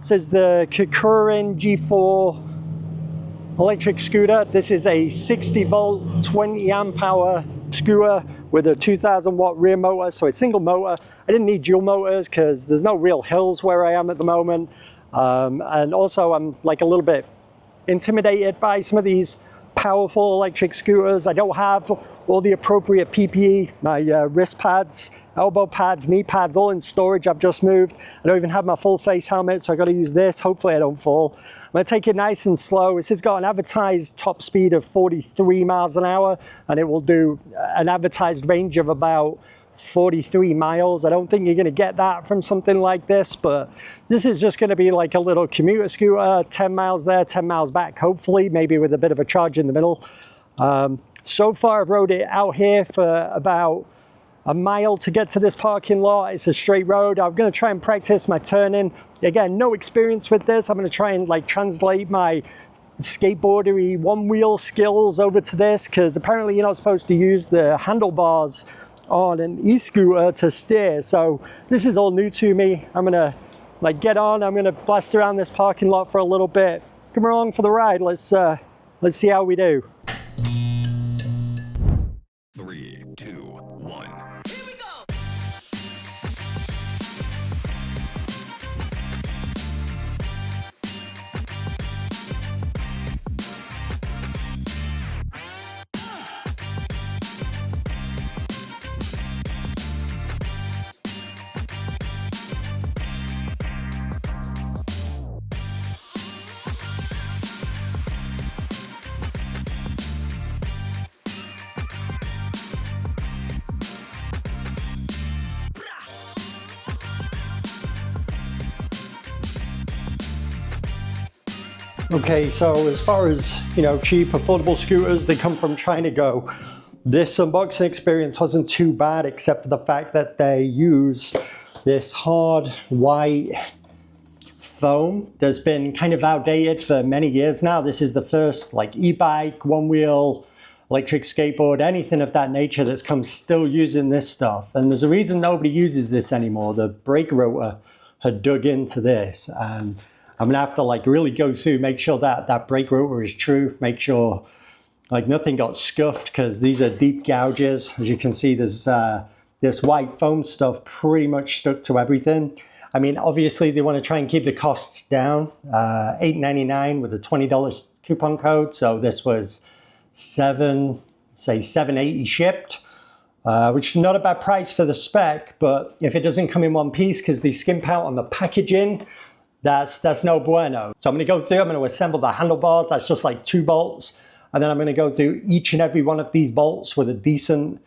This is the Kukirin G4 electric scooter. This is a 60 volt, 20 amp hour scooter with a 2000 watt rear motor, so a single motor. I didn't need dual motors because there's no real hills where I am at the moment. And also I'm like a little bit intimidated by some of these powerful electric scooters. I don't have all the appropriate PPE, my wrist pads, elbow pads, knee pads, all in storage. I've just moved. I don't even have my full face helmet, so I got to use this. Hopefully I don't fall. I'm going to take it nice and slow. This has got an advertised top speed of 43 miles an hour, and it will do an advertised range of about 43 miles. I don't think you're going to get that from something like this, but this is just going to be like a little commuter scooter, 10 miles there, 10 miles back, hopefully, maybe with a bit of a charge in the middle. So far I've rode it out here for about a mile to get to this parking lot. It's a straight road. I'm going to try and practice my turning. Again, no experience with this. I'm going to try and like translate my skateboardery one wheel skills over to this, because apparently you're not supposed to use the handlebars on an e-scooter to steer. So this is all new to me. I'm gonna like get on. I'm gonna blast around this parking lot for a little bit. Come along for the ride. Let's see how we do. 3, 2, 1. Here we go! Okay, so as far as, you know, cheap, affordable scooters, they come from China go. This unboxing experience wasn't too bad, except for the fact that they use this hard white foam that's been kind of outdated for many years now. This is the first like e-bike, one wheel, electric skateboard, anything of that nature that's come still using this stuff. And there's a reason nobody uses this anymore. The brake rotor had dug into this, and I'm gonna have to like really go through, make sure that that brake rotor is true, make sure like nothing got scuffed, because these are deep gouges. As you can see, there's this white foam stuff pretty much stuck to everything. I mean, obviously they want to try and keep the costs down. $8.99 with a $20 coupon code. So this was $7.80 shipped, which is not a bad price for the spec, but if it doesn't come in one piece because they skimp out on the packaging, that's no bueno. So I'm going to go through, I'm going to assemble the handlebars. That's just like 2 bolts. And then I'm going to go through each and every one of these bolts with a decent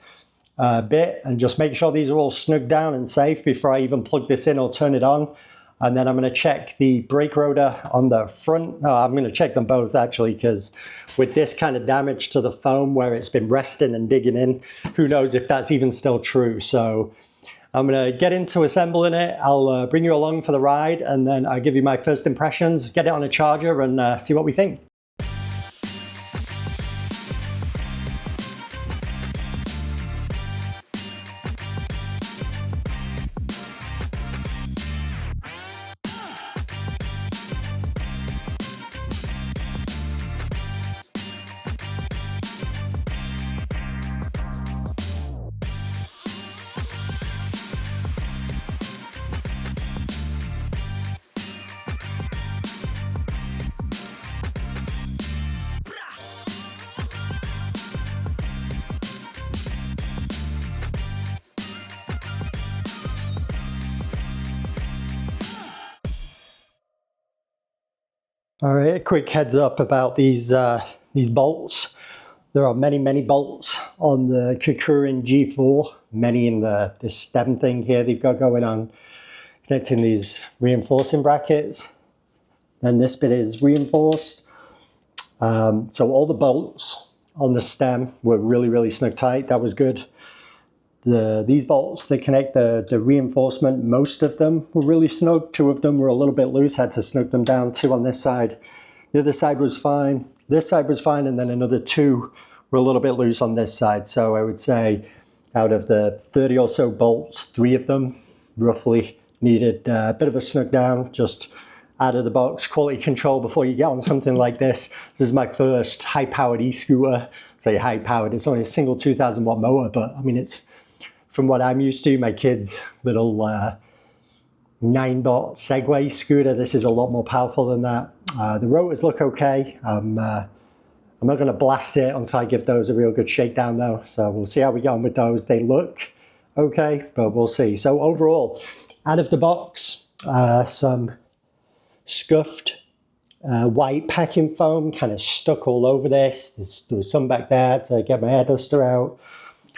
bit and just make sure these are all snugged down and safe before I even plug this in or turn it on. And then I'm going to check the brake rotor on the front. No, I'm going to check them both actually, because with this kind of damage to the foam where it's been resting and digging in, who knows if that's even still true. So I'm going to get into assembling it. I'll bring you along for the ride, and then I'll give you my first impressions, get it on a charger, and see what we think. All right, a quick heads up about these bolts. There are many bolts on the Kukirin G4, many in this stem thing here they've got going on, connecting these reinforcing brackets. Then this bit is reinforced. So all the bolts on the stem were really snug tight. That was good. These bolts that connect the reinforcement, most of them were really snug. 2 of them were a little bit loose, had to snug them down. 2 on this side. The other side was fine. This side was fine, and then another 2 were a little bit loose on this side. So I would say out of the 30 or so bolts, 3 of them roughly needed a bit of a snug down. Just out of the box quality control before you get on something like this. This is my first high-powered e-scooter. Say high-powered, it's only a single 2,000 watt motor, but I mean, it's from what I'm used to, my kid's little 9-dot Segway scooter. This is a lot more powerful than that. The rotors look okay. I'm not going to blast it until I give those a real good shakedown though. So we'll see how we get on with those. They look okay, but we'll see. So overall, out of the box, some scuffed white packing foam kind of stuck all over this. There was some back there to get my air duster out.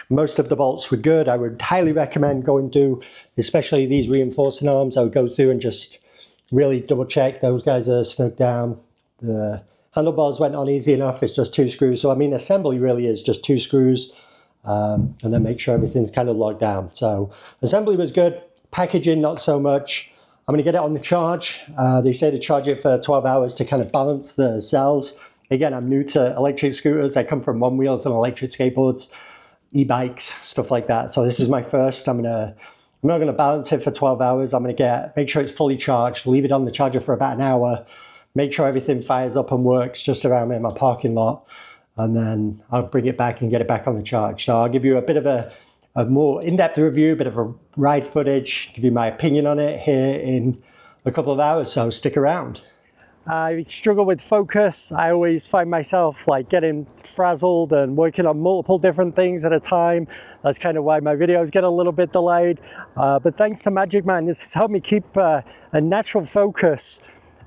Most of the bolts were good. I would highly recommend going through, especially these reinforcing arms. I would go through and just really double check those guys are snug down. The handlebars went on easy enough. It's just 2 screws. So I mean, assembly really is just 2 screws, and then make sure everything's kind of locked down. So assembly was good. Packaging, not so much. I'm going to get it on the charge. They say to charge it for 12 hours to kind of balance the cells. Again, I'm new to electric scooters. I come from one wheels and electric skateboards, e-bikes, stuff like that. So this is my first. I'm not going to balance it for 12 hours. I'm going to make sure it's fully charged, leave it on the charger for about an hour, make sure everything fires up and works just around me in my parking lot, and then I'll bring it back and get it back on the charge. So I'll give you a bit of a more in-depth review, a bit of a ride footage, give you my opinion on it here in a couple of hours, so stick around. I struggle with focus. I always find myself like getting frazzled and working on multiple different things at a time. That's kind of why my videos get a little bit delayed. But thanks to Magicmind, this has helped me keep a natural focus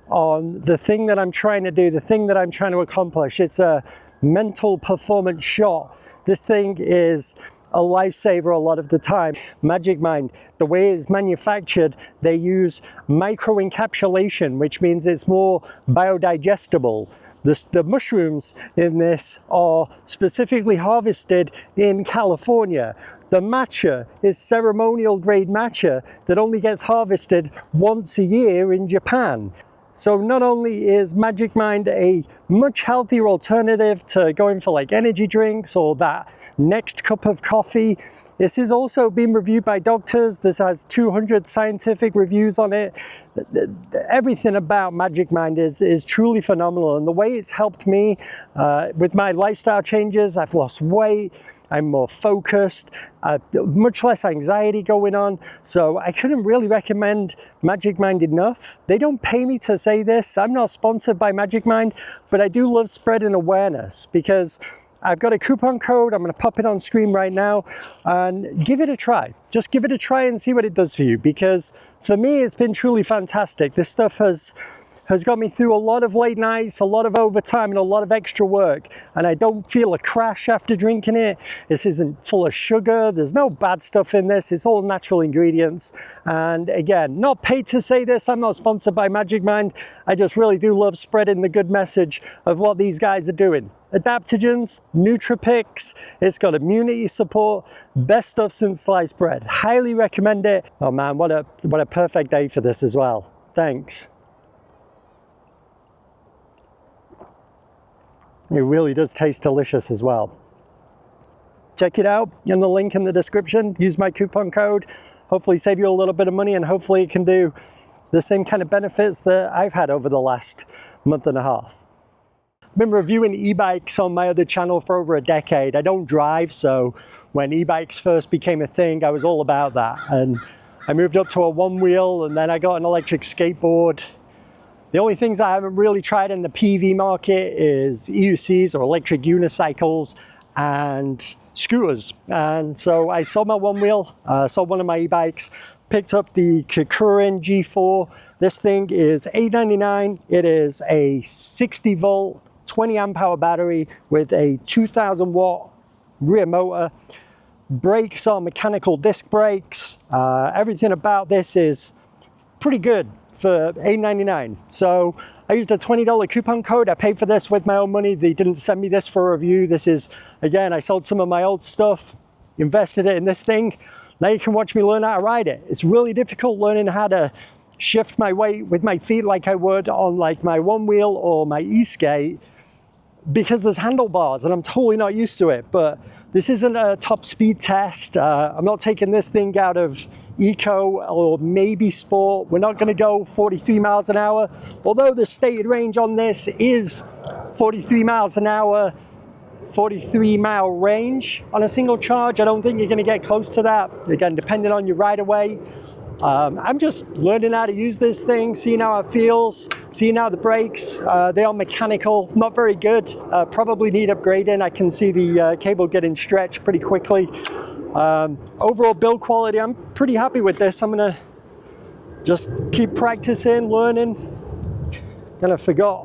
on the thing that I'm trying to do, the thing that I'm trying to accomplish. It's a mental performance shot. This thing is a lifesaver a lot of the time. Magicmind, the way it's manufactured, they use microencapsulation, which means it's more biodigestible. The mushrooms in this are specifically harvested in California. The matcha is ceremonial grade matcha that only gets harvested once a year in Japan. So not only is Magicmind a much healthier alternative to going for like energy drinks or that next cup of coffee, this is also been reviewed by doctors. This has 200 scientific reviews on it. Everything about Magicmind is truly phenomenal, and the way it's helped me with my lifestyle changes. I've lost weight, I'm more focused, much less anxiety going on. So I couldn't really recommend Magicmind enough. They don't pay me to say this. I'm not sponsored by Magicmind, but I do love spreading awareness because I've got a coupon code. I'm going to pop it on screen right now and give it a try. Just give it a try and see what it does for you, because for me, it's been truly fantastic. This stuff has got me through a lot of late nights, a lot of overtime, and a lot of extra work. And I don't feel a crash after drinking it. This isn't full of sugar. There's no bad stuff in this. It's all natural ingredients. And again, not paid to say this. I'm not sponsored by Magicmind. I just really do love spreading the good message of what these guys are doing. Adaptogens, nootropics, it's got immunity support, best stuff since sliced bread. Highly recommend it. Oh man, what a perfect day for this as well. Thanks. It really does taste delicious as well. Check it out in the link in the description. Use my coupon code. Hopefully save you a little bit of money, and hopefully it can do the same kind of benefits that I've had over the last month and a half. I've been reviewing e-bikes on my other channel for over a decade. I don't drive, so when e-bikes first became a thing, I was all about that. And I moved up to a one wheel, and then I got an electric skateboard. The only things I haven't really tried in the PV market is EUCs, or electric unicycles, and scooters. And so I sold my one wheel, sold one of my e-bikes, picked up the Kukirin G4. This thing is $8.99. It is a 60 volt, 20 amp hour battery with a 2,000 watt rear motor. Brakes are mechanical disc brakes. Everything about this is pretty good for $8.99. So I used a $20 coupon code. I paid for this with my own money. They didn't send me this for a review. This is, again, I sold some of my old stuff, invested it in this thing. Now you can watch me learn how to ride it. It's really difficult learning how to shift my weight with my feet like I would on like my one wheel or my e-skate, because there's handlebars and I'm totally not used to it. But this isn't a top speed test. I'm not taking this thing out of eco or maybe sport. We're not going to go 43 miles an hour, although the stated range on this is 43 miles an hour, 43-mile range on a single charge. I don't think you're going to get close to that, again, depending on your rider weight. I'm just learning how to use this thing, seeing how it feels, seeing how the brakes, they are mechanical, not very good, probably need upgrading. I can see the cable getting stretched pretty quickly. Overall build quality, I'm pretty happy with this. I'm gonna just keep practicing, learning. And I forgot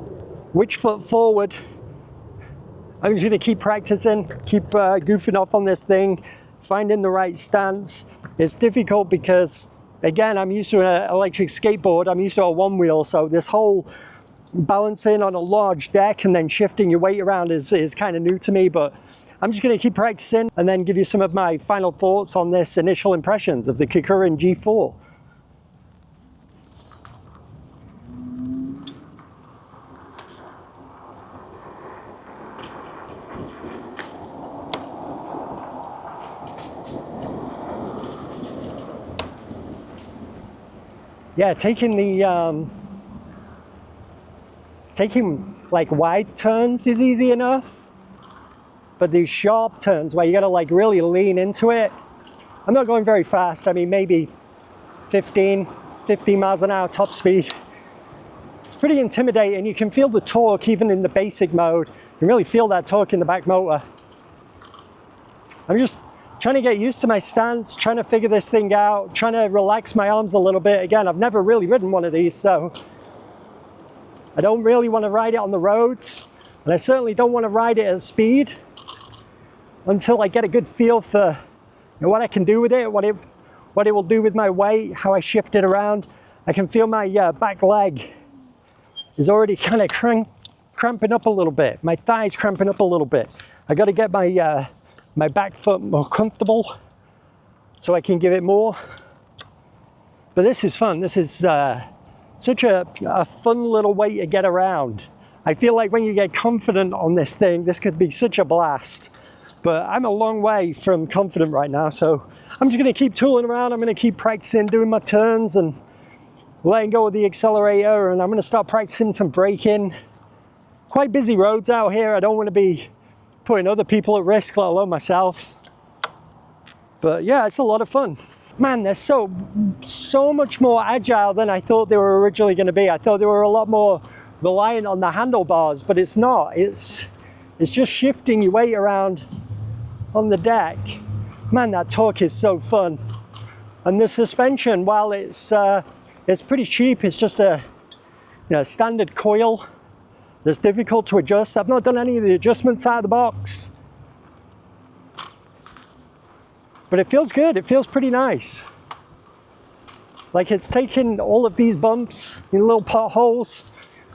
which foot forward. I'm just gonna keep practicing, keep goofing off on this thing, finding the right stance. It's difficult because, again, I'm used to an electric skateboard. I'm used to a one wheel, so this whole balancing on a large deck and then shifting your weight around is kind of new to me, but I'm just going to keep practicing and then give you some of my final thoughts on this initial impressions of the Kukirin G4. Yeah, taking like wide turns is easy enough, but these sharp turns where you got to like really lean into it, I'm not going very fast. I mean, maybe 15 miles an hour top speed. It's pretty intimidating. You can feel the torque even in the basic mode. You can really feel that torque in the back motor. I'm just trying to get used to my stance, trying to figure this thing out, trying to relax my arms a little bit. Again, I've never really ridden one of these, so I don't really want to ride it on the roads, and I certainly don't want to ride it at speed until I get a good feel for what I can do with it, what it will do with my weight, how I shift it around. I can feel my back leg is already kind of cramping up a little bit. My thighs cramping up a little bit. I got to get my back foot more comfortable so I can give it more. But this is fun. This is such a fun little way to get around. I feel like when you get confident on this thing, this could be such a blast. But I'm a long way from confident right now, so I'm just going to keep tooling around. I'm going to keep practicing doing my turns and letting go of the accelerator, and I'm going to start practicing some braking. Quite busy roads out here. I don't want to be putting other people at risk, let alone myself. But yeah, it's a lot of fun. Man, they're so much more agile than I thought they were originally going to be. I thought they were a lot more reliant on the handlebars, but it's not. It's just shifting your weight around on the deck. Man, that torque is so fun. And the suspension, while it's pretty cheap, it's just a standard coil that's difficult to adjust. I've not done any of the adjustments out of the box, but it feels good. It feels pretty nice. Like it's taken all of these bumps, little potholes.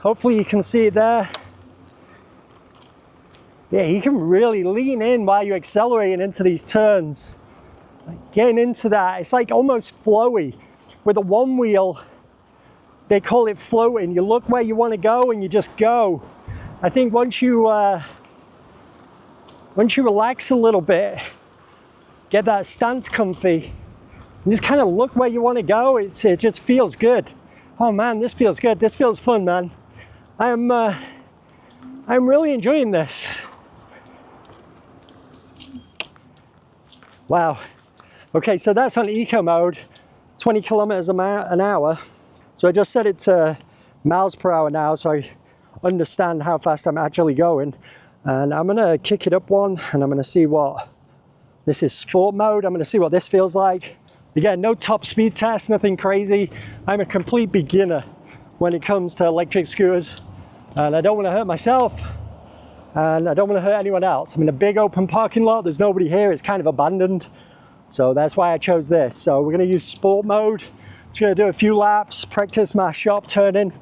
Hopefully you can see it there. Yeah, you can really lean in while you're accelerating into these turns. Like getting into that, it's like almost flowy. With a one wheel, they call it floating. You look where you want to go and you just go. I think once you relax a little bit, get that stance comfy, and just kind of look where you want to go, it just feels good. Oh man, this feels good. This feels fun, man. I'm really enjoying this. Wow. Okay, so that's on eco mode, 20 kilometers an hour. So I just set it to miles per hour now, so I understand how fast I'm actually going. And I'm gonna kick it up one, and I'm gonna see what, this is sport mode. I'm gonna see what this feels like. Again, no top speed test, nothing crazy. I'm a complete beginner when it comes to electric scooters, and I don't wanna hurt myself, and I don't wanna hurt anyone else. I'm in a big open parking lot, there's nobody here, it's kind of abandoned. So that's why I chose this. So we're gonna use sport mode. Just gonna do a few laps, practice my sharp turning.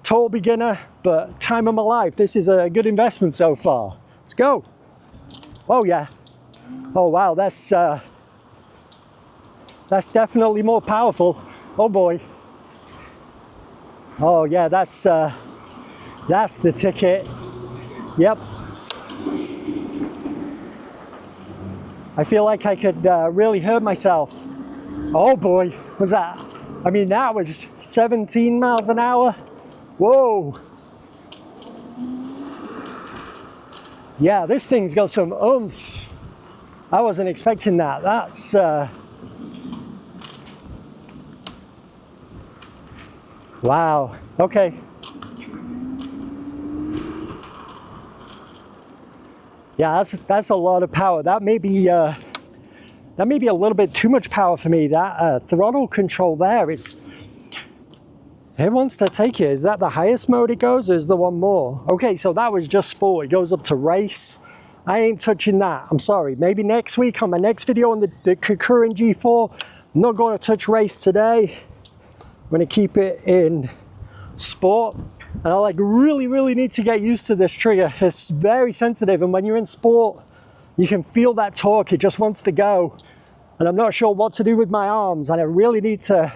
Total beginner, but time of my life. This is a good investment so far. Let's go. Oh yeah. Oh wow, that's definitely more powerful. Oh boy. Oh yeah, that's the ticket. Yep. I feel like I could really hurt myself Oh boy, was that? I mean, that was 17 miles an hour. Whoa. Yeah, this thing's got some oomph. I wasn't expecting that. That's wow. Okay. Yeah, that's a lot of power. That may be a little bit too much power for me. That throttle control there is. It wants to take it. Is that the highest mode it goes, or is there one more? Okay, so that was just sport. It goes up to race. I ain't touching that. I'm sorry. Maybe next week on my next video on the Kukirin G4. I'm not going to touch race today. I'm going to keep it in sport. And I like really need to get used to this trigger. It's very sensitive, and when you're in sport, you can feel that torque. It just wants to go. And I'm not sure what to do with my arms, and I really need to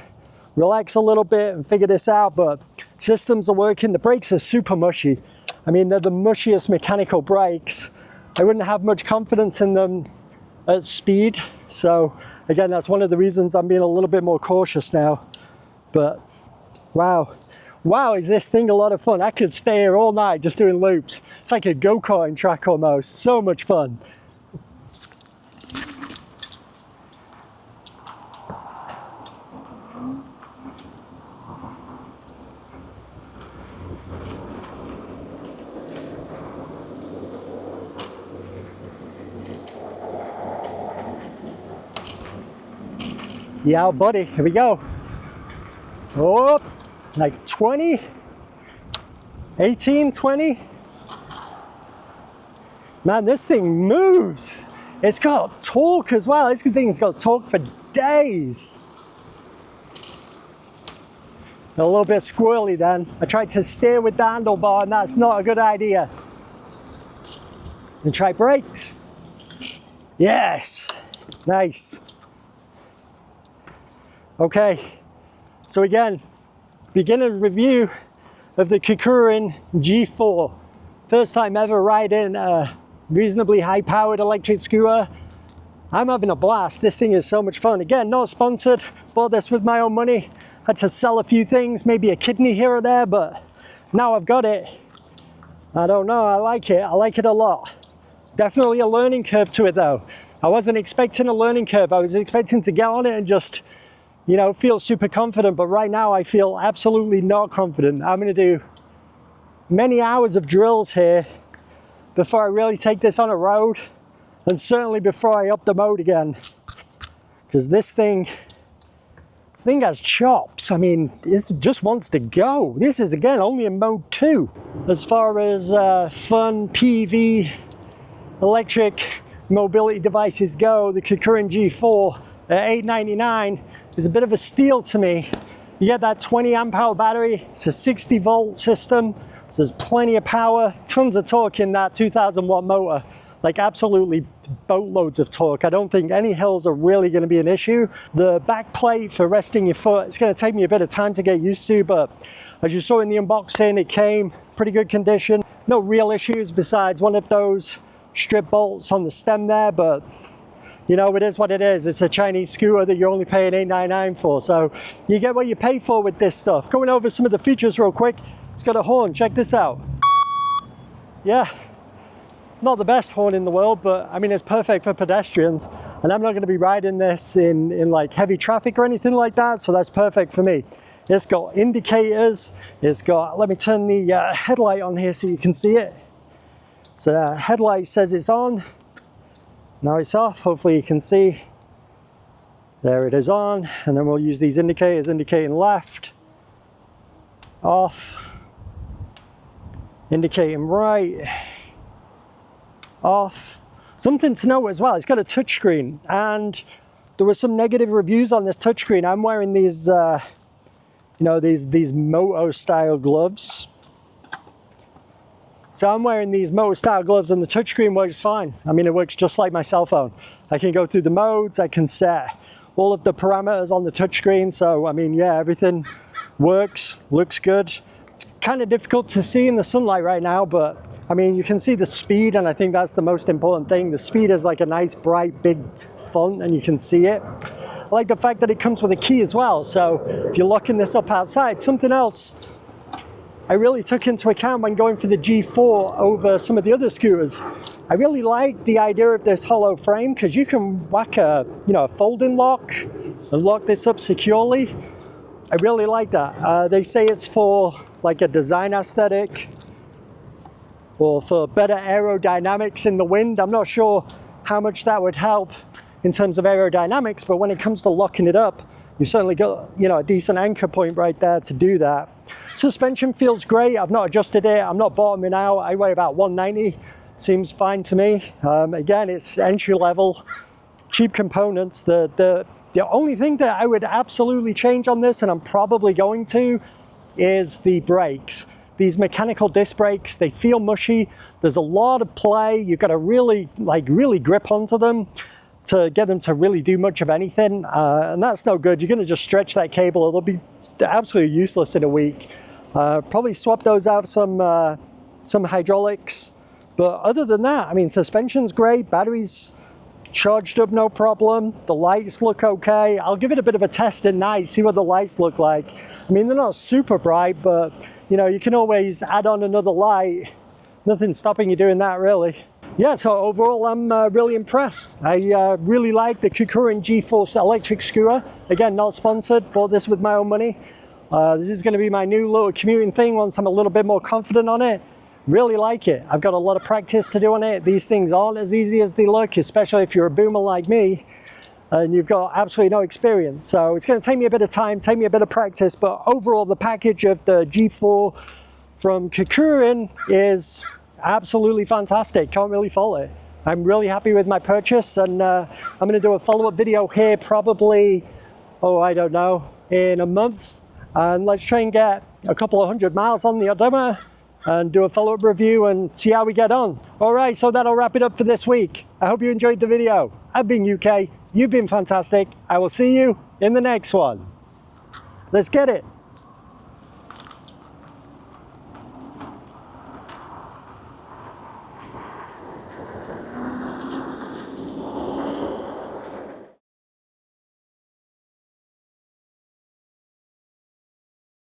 relax a little bit and figure this out, but systems are working. The brakes are super mushy. I mean, they're the mushiest mechanical brakes. I wouldn't have much confidence in them at speed. So again, that's one of the reasons I'm being a little bit more cautious now. But wow. Wow, is this thing a lot of fun. I could stay here all night just doing loops. It's like a go-karting track almost. So much fun. Yeah, buddy, here we go. Oh, like 20, 18, 20. Man, this thing moves. It's got torque as well. This thing's got torque for days. A little bit squirrely then. I tried to steer with the handlebar and that's not a good idea. And try brakes. Yes, nice. Okay, so again, beginner review of the Kukirin G4. First time ever riding a reasonably high-powered electric scooter. I'm having a blast. This thing is so much fun. Again, not sponsored, bought this with my own money. Had to sell a few things, maybe a kidney here or there, but now I've got it. I don't know, I like it a lot. Definitely a learning curve to it though. I wasn't expecting a learning curve. I was expecting to get on it and just, you know, feel super confident, but right now I feel absolutely not confident. I'm gonna do many hours of drills here before I really take this on a road, and certainly before I up the mode again. Because this thing has chops. I mean, this just wants to go. This is, again, only in mode 2. As far as fun PV electric mobility devices go, the Kukirin G4 at $899 is a bit of a steal to me. You get that 20 amp hour battery. It's a 60 volt system, so there's plenty of power, tons of torque in that 2000 watt motor. Like absolutely boatloads of torque. I don't think any hills are really going to be an issue. The back plate for resting your foot, it's going to take me a bit of time to get used to, but as you saw in the unboxing, it came pretty good condition. No real issues besides one of those strip bolts on the stem there, but you know, it is what it is. It's a Chinese scooter that you're only paying $899 for, so you get what you pay for with this stuff. Going over some of the features real quick. It's got a horn, check this out. Yeah. Not the best horn in the world, but I mean, it's perfect for pedestrians. And I'm not going to be riding this in like heavy traffic or anything like that, so that's perfect for me. It's got indicators. It's got, let me turn the headlight on here so you can see it. So the headlight says it's on. Now it's off, hopefully you can see. There it is on, and then we'll use these indicators, indicating left, off, indicating right, off. Something to note as well, it's got a touchscreen, and there were some negative reviews on this touchscreen. I'm wearing these, you know, these moto style gloves. So I'm wearing these moto style gloves and the touchscreen works fine. I mean, it works just like my cell phone. I can go through the modes, I can set all of the parameters on the touchscreen. So, I mean, yeah, everything works, looks good. It's kind of difficult to see in the sunlight right now, but I mean, you can see the speed, and I think that's the most important thing. The speed is like a nice, bright, big font, and you can see it. I like the fact that it comes with a key as well. So if you're locking this up outside, something else I really took into account when going for the G4 over some of the other scooters. I really like the idea of this hollow frame because you can whack a folding lock and lock this up securely. I really like that. They say it's for like a design aesthetic or for better aerodynamics in the wind. I'm not sure how much that would help in terms of aerodynamics, but when it comes to locking it up, you've certainly got a decent anchor point right there to do that. Suspension feels great. I've not adjusted it. I'm not bottoming out. I weigh about 190. Seems fine to me. Again, it's entry level, cheap components. The only thing that I would absolutely change on this, and I'm probably going to, is the brakes. These mechanical disc brakes, they feel mushy. There's a lot of play. You've got to really grip onto them to get them to really do much of anything, and that's no good. You're going to just stretch that cable. It'll be absolutely useless in a week. Probably swap those out for some hydraulics, but other than that, I mean, suspension's great, batteries charged up no problem, the lights look okay. I'll give it a bit of a test at night, see what the lights look like. I mean, they're not super bright, but you can always add on another light. Nothing stopping you doing that, really. Yeah, so overall I'm really impressed. I really like the Kukirin G4 electric scooter. Again, not sponsored, bought this with my own money. This is going to be my new little commuting thing once I'm a little bit more confident on it. Really like it. I've got a lot of practice to do on it. These things aren't as easy as they look, especially if you're a boomer like me and you've got absolutely no experience. So it's going to take me a bit of time, take me a bit of practice, but overall the package of the G4 from Kukirin is absolutely fantastic. Can't really fault it. I'm really happy with my purchase, and I'm going to do a follow-up video here probably, I don't know, in a month, and let's try and get a couple of 100 miles on the odometer and do a follow-up review and see how we get on. All right, so that'll wrap it up for this week. I hope you enjoyed the video. I've been UK, you've been fantastic. I will see you in the next one. Let's get it.